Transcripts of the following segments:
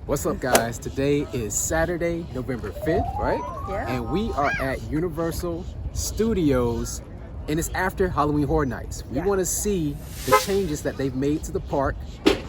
What's up, guys? Today is Saturday, November 5th, right? Yeah. And we are at Universal Studios, and it's after Halloween Horror Nights. We want to see the changes that they've made to the park,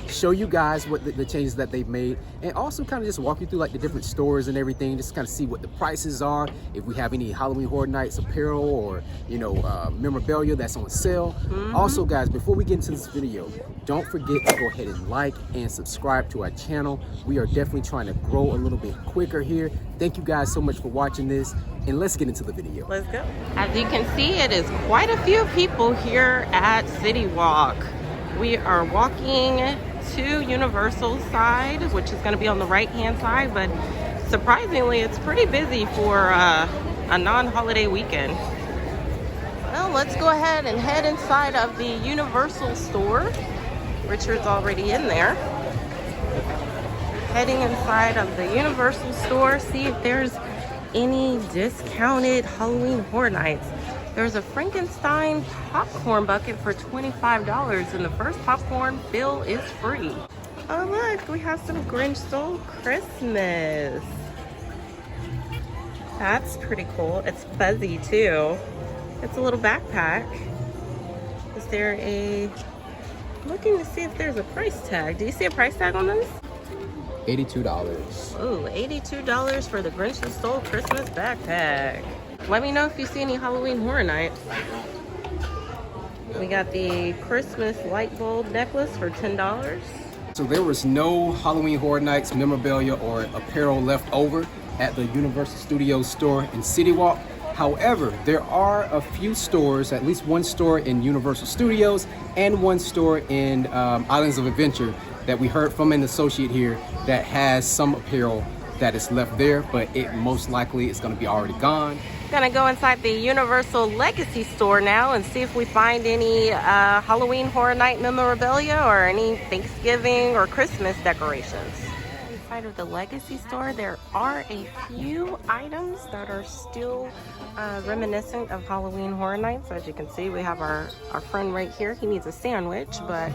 show you guys what the changes that they've made, and also kind of just walk you through like the different stores and everything, just kind of see what the prices are, if we have any Halloween Horror Nights apparel or, you know, memorabilia that's on sale. Also, guys, before we get into this video, don't forget to go ahead and like and subscribe to our channel. We are definitely trying to grow a little bit quicker here. Thank you guys so much for watching this, and let's get into the video. Let's go. As you can see, it is quite a few people here at City Walk. We are walking to Universal side, which is going to be on the right hand side, but surprisingly it's pretty busy for a non-holiday weekend. Well, let's go ahead and head inside of the Universal store. Richard's already in there. Heading inside of the Universal store, see if there's any discounted Halloween Horror Nights. There's a Frankenstein popcorn bucket for $25, and the first popcorn fill is free. Oh look, we have some Grinch Stole Christmas. That's pretty cool. It's fuzzy too. It's a little backpack. Is there a... I'm looking to see if there's a price tag. Do you see a price tag on this? $82. Ooh, $82 for the Grinch Stole Christmas backpack. Let me know if you see any Halloween Horror Nights. We got the Christmas light bulb necklace for $10. So there was no Halloween Horror Nights memorabilia or apparel left over at the Universal Studios store in City Walk. However, there are a few stores, at least one store in Universal Studios and one store in Islands of Adventure that we heard from an associate here that has some apparel that is left there, but it most likely is going to be already gone. Gonna go inside the Universal Legacy store now and see if we find any Halloween Horror Night memorabilia or any Thanksgiving or Christmas decorations. Inside of the Legacy store, there are a few items that are still reminiscent of Halloween Horror Nights. As you can see, we have our friend right here. He needs a sandwich, but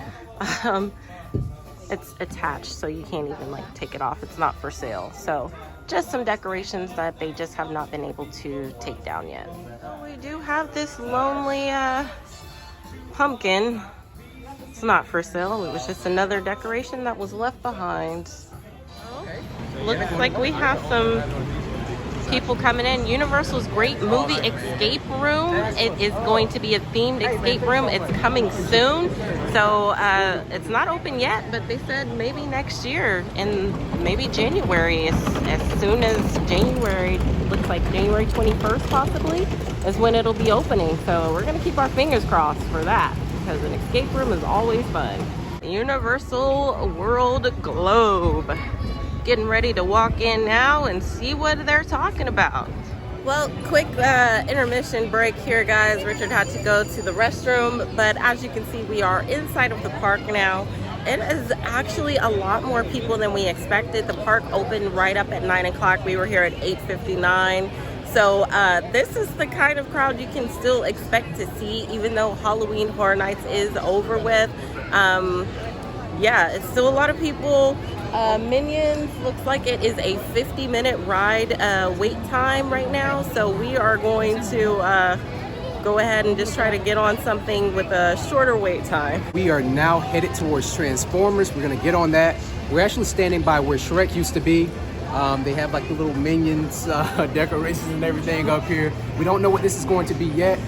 it's attached, so you can't even like take it off. It's not for sale. So just some decorations that they just have not been able to take down yet. So we do have this lonely pumpkin. It's not for sale. It was just another decoration that was left behind. Looks like we have some people coming in. Universal's great movie escape room. It is going to be a themed escape room. It's coming soon. So it's not open yet, but they said maybe next year, and maybe January, as soon as January, looks like January 21st possibly, is when it'll be opening. So we're gonna keep our fingers crossed for that, because an escape room is always fun. The Universal World Globe. Getting ready to walk in now and see what they're talking about. Well, quick intermission break here, guys. Richard had to go to the restroom, but as you can see, we are inside of the park now. It is actually a lot more people than we expected. The park opened right up at 9 o'clock. We were here at 8:59. So this is the kind of crowd you can still expect to see, even though Halloween Horror Nights is over with. Yeah, it's still a lot of people. Minions looks like it is a 50-minute ride wait time right now, so we are going to go ahead and just try to get on something with a shorter wait time. We are now headed towards Transformers. We're going to get on that. We're actually standing by where Shrek used to be. They have like the little Minions decorations and everything up here. We don't know what this is going to be yet.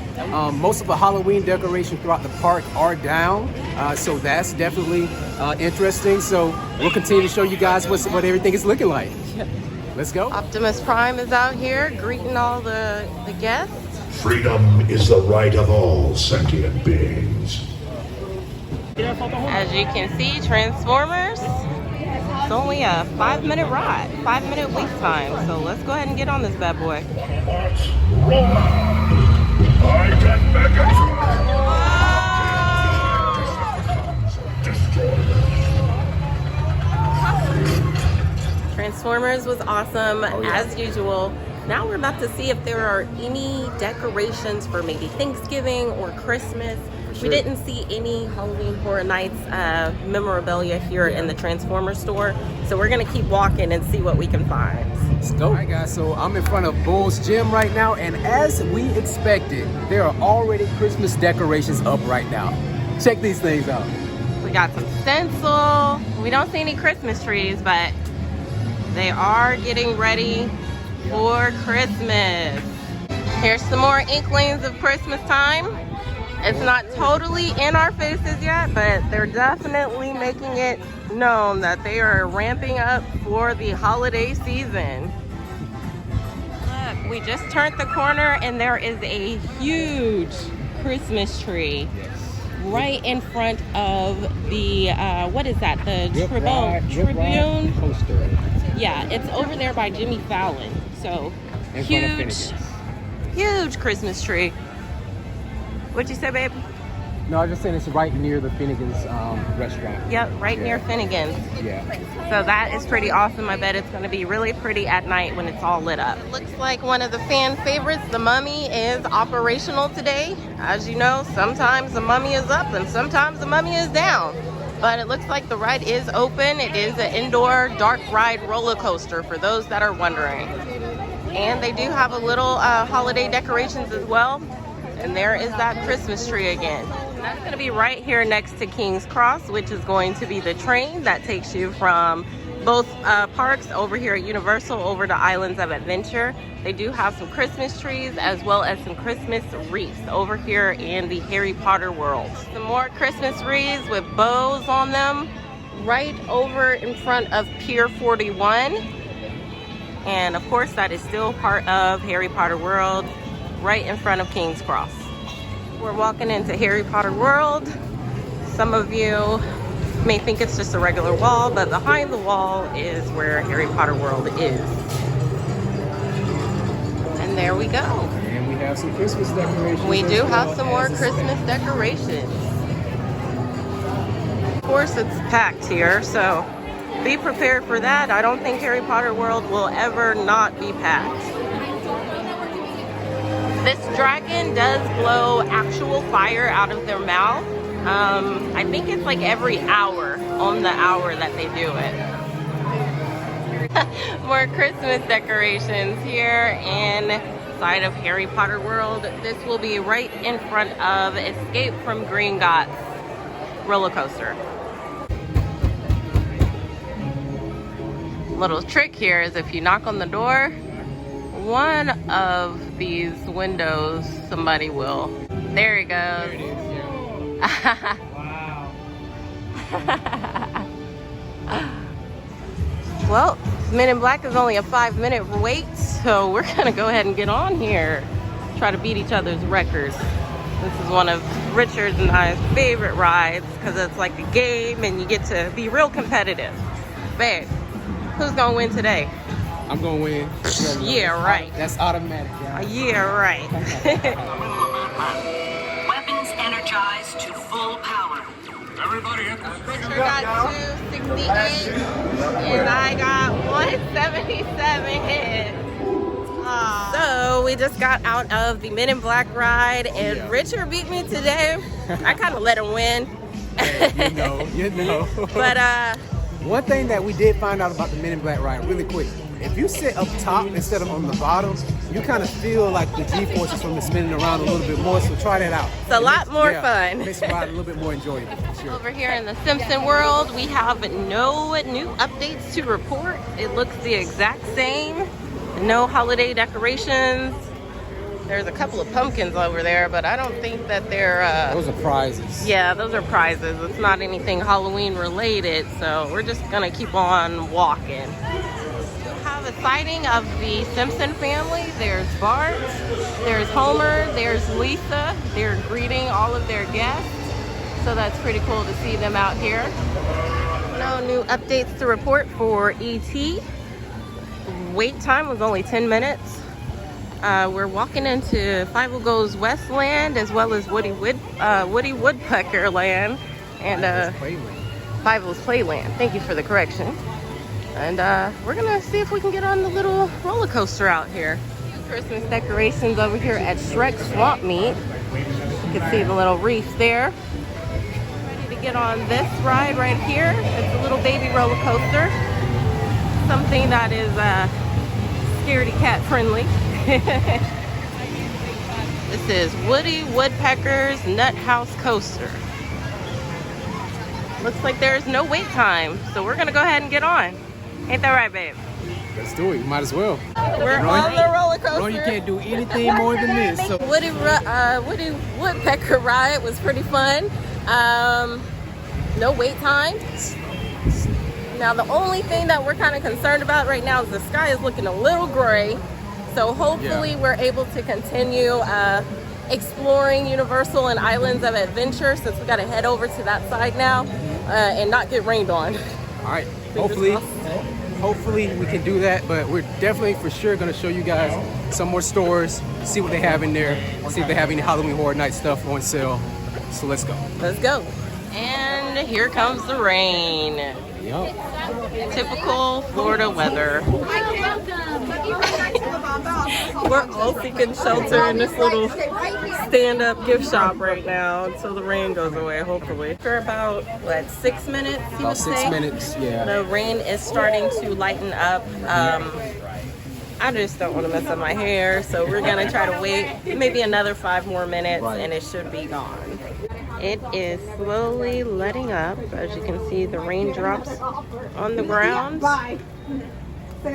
Most of the Halloween decorations throughout the park are down, so that's definitely interesting. So we'll continue to show you guys what everything is looking like. Let's go. Optimus Prime is out here greeting all the guests. Freedom is the right of all sentient beings. As you can see, Transformers. It's only a 5-minute ride, 5-minute wait time. So let's go ahead and get on this bad boy. I get Transformers was awesome, as usual. Now we're about to see if there are any decorations for maybe Thanksgiving or Christmas. We didn't see any Halloween Horror Nights memorabilia here in the Transformers store, so we're gonna keep walking and see what we can find. Let's go. All right, guys, so I'm in front of Bull's Gym right now, and as we expected, there are already Christmas decorations up right now. Check these things out. We got some stencil. We don't see any Christmas trees, but they are getting ready for Christmas. Here's some more inklings of Christmas time. It's not totally in our faces yet, but they're definitely making it known that they are ramping up for the holiday season. Look, we just turned the corner and there is a huge Christmas tree right in front of the, what is that? The Tribune? Coaster. Yeah, it's over there by Jimmy Fallon. So, huge Christmas tree. What'd you say, babe? No, I was just saying it's right near the Finnegan's restaurant. Yep, right near Finnegan's. Yeah. So that is pretty awesome. I bet it's going to be really pretty at night when it's all lit up. It looks like one of the fan favorites, the Mummy, is operational today. As you know, sometimes the Mummy is up and sometimes the Mummy is down. But it looks like the ride is open. It is an indoor dark ride roller coaster for those that are wondering. And they do have a little holiday decorations as well. And there is that Christmas tree again. That's going to be right here next to King's Cross, which is going to be the train that takes you from both parks over here at Universal over to Islands of Adventure. They do have some Christmas trees as well as some Christmas wreaths over here in the Harry Potter world. Some more Christmas wreaths with bows on them right over in front of Pier 41. And of course that is still part of Harry Potter world, right in front of King's Cross. We're walking into Harry Potter world. Some of you may think it's just a regular wall, but behind the wall is where Harry Potter world is. And there we go. And we have some Christmas decorations. We do have some more Christmas decorations. Of course it's packed here, so be prepared for that. I don't think Harry Potter world will ever not be packed. This dragon does blow actual fire out of their mouth. I think it's like every hour on the hour that they do it. More Christmas decorations here inside of Harry Potter world. This will be right in front of Escape from Gringotts roller coaster. Little trick here is if you knock on the door, one of these windows, somebody will. There he goes. There it is, yeah. Wow. Well, Men in Black is only a 5-minute wait, so we're gonna go ahead and get on here. Try to beat each other's records. This is one of Richard's and I's favorite rides because it's like a game and you get to be real competitive. Babe, who's gonna win today? I'm gonna win. Yeah, right. That's automatic, guys. Yeah, right. Weapons energized to full power. Everybody hit the Richard got 268 and I got 177 hits. So we just got out of the Men in Black ride and Richard beat me today. I kind of let him win. You know. But one thing that we did find out about the Men in Black ride really quick. If you sit up top instead of on the bottom, you kind of feel like the G-forces from the spinning around a little bit more, so try that out. It's a lot more fun. Makes the ride a little bit more enjoyable, for sure. Over here in the Simpson world, we have no new updates to report. It looks the exact same. No holiday decorations. There's a couple of pumpkins over there, but I don't think that they're... Those are prizes. Yeah, those are prizes. It's not anything Halloween related, so we're just gonna keep on walking. Have a sighting of the Simpson family. There's Bart, there's Homer, there's Lisa. They're greeting all of their guests, so that's pretty cool to see them out here. No new updates to report for ET. Wait time was only 10 minutes. We're walking into Five Goes Westland as well as Woody Woodpecker Land and Five's Playland. Thank you for the correction. And we're gonna see if we can get on the little roller coaster out here. Christmas decorations over here at Shrek Swamp Meet. can see the little reef there. Ready to get on this ride right here. It's a little baby roller coaster. Something that is scaredy cat friendly. This is Woody Woodpecker's Nut House Coaster. Looks like there's no wait time, so we're gonna go ahead and get on. Ain't that right, babe? Let's do it. You might as well. We're on the roller coaster. Ron, you can't do anything more than this. So. Woody Woodpecker ride was pretty fun. No wait time. Now the only thing that we're kind of concerned about right now is the sky is looking a little gray. So hopefully we're able to continue exploring Universal and Islands of Adventure, since we got to head over to that side now and not get rained on. All right. Hopefully we can do that, but we're definitely for sure going to show you guys some more stores, see what they have in there, see if they have any Halloween Horror Night stuff on sale. So let's go. Let's go. And here comes the rain. Yep. Typical Florida weather. We're all seeking shelter in this little stand-up gift shop right now until the rain goes away, hopefully. For about, what, 6 minutes, you About would 6 say? minutes, yeah. The rain is starting to lighten up. I just don't want to mess up my hair, so we're going to try to wait maybe another 5 more minutes, and it should be gone. It is slowly letting up. As you can see, the raindrops on the ground.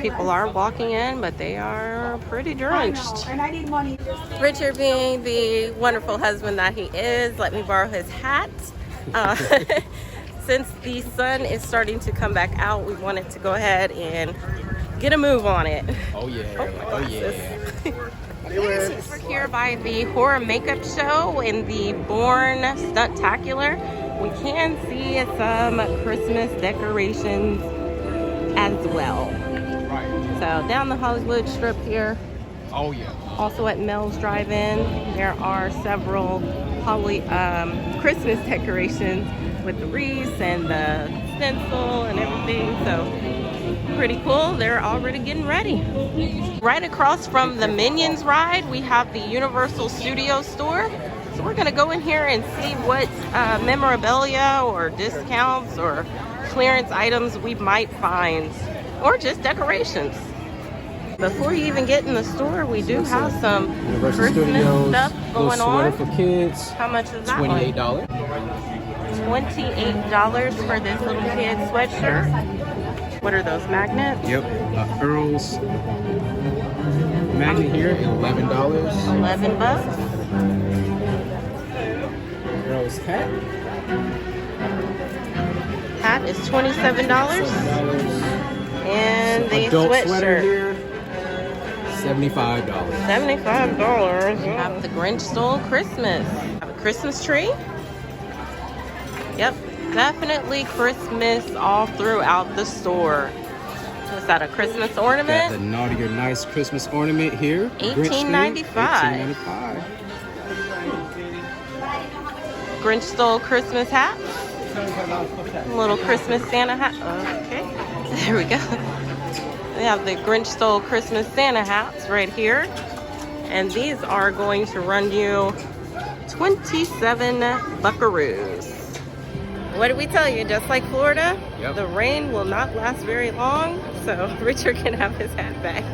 People are walking in, but they are pretty drenched. Richard, being the wonderful husband that he is, let me borrow his hat. Since the sun is starting to come back out, we wanted to go ahead and get a move on it. Oh yeah. Oh yeah. We're here by the horror makeup show in the Bourne Stuntacular. We can see some Christmas decorations as well. Right. So down the Hollywood Strip here. Oh yeah. Also at Mel's Drive-In, there are several Christmas decorations with the wreaths and the stencil and everything. So pretty cool. They're already getting ready. Right across from the Minions ride, we have the Universal Studios store. So we're gonna go in here and see what memorabilia or discounts or clearance items we might find, or just decorations. Before you even get in the store, we do have some Universal Christmas Studios, stuff going little on. sweater for kids. How much is that $28. one? $28 for this little kid sweatshirt. What are those, magnets? Yep. Earl's magnet here, $11. 11 bucks. Earl's hat. Hat is $27. And the Adult sweater sweatshirt. here, $75. $75. We have the Grinch Stole Christmas. Have a Christmas tree. Yep, definitely Christmas all throughout the store. Is that a Christmas ornament? Got the Naughty or Nice Christmas ornament here. $18.95. $18.95. Grinch Stole Christmas hat. Little Christmas Santa hat. Okay, there we go. We have the Grinch Stole Christmas Santa hats right here. And these are going to run you 27 buckaroos. What did we tell you? Just like Florida, Yep. The rain will not last very long, so Richard can have his hat back.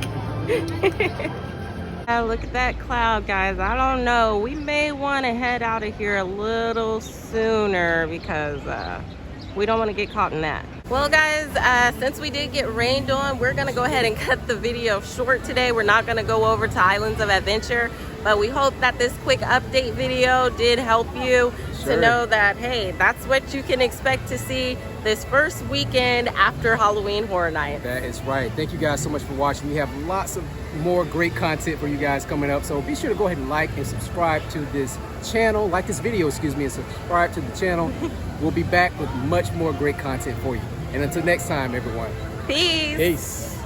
Look at that cloud, guys. I don't know. We may want to head out of here a little sooner because we don't want to get caught in that. Well, guys, since we did get rained on, we're going to go ahead and cut the video short today. We're not going to go over to Islands of Adventure, but we hope that this quick update video did help you to know that, hey, that's what you can expect to see this first weekend after Halloween Horror Night. That is right. Thank you guys so much for watching. We have lots of more great content for you guys coming up. So be sure to go ahead and like and subscribe to this channel. Like this video, excuse me, and subscribe to the channel. We'll be back with much more great content for you. And until next time, everyone. Peace. Peace.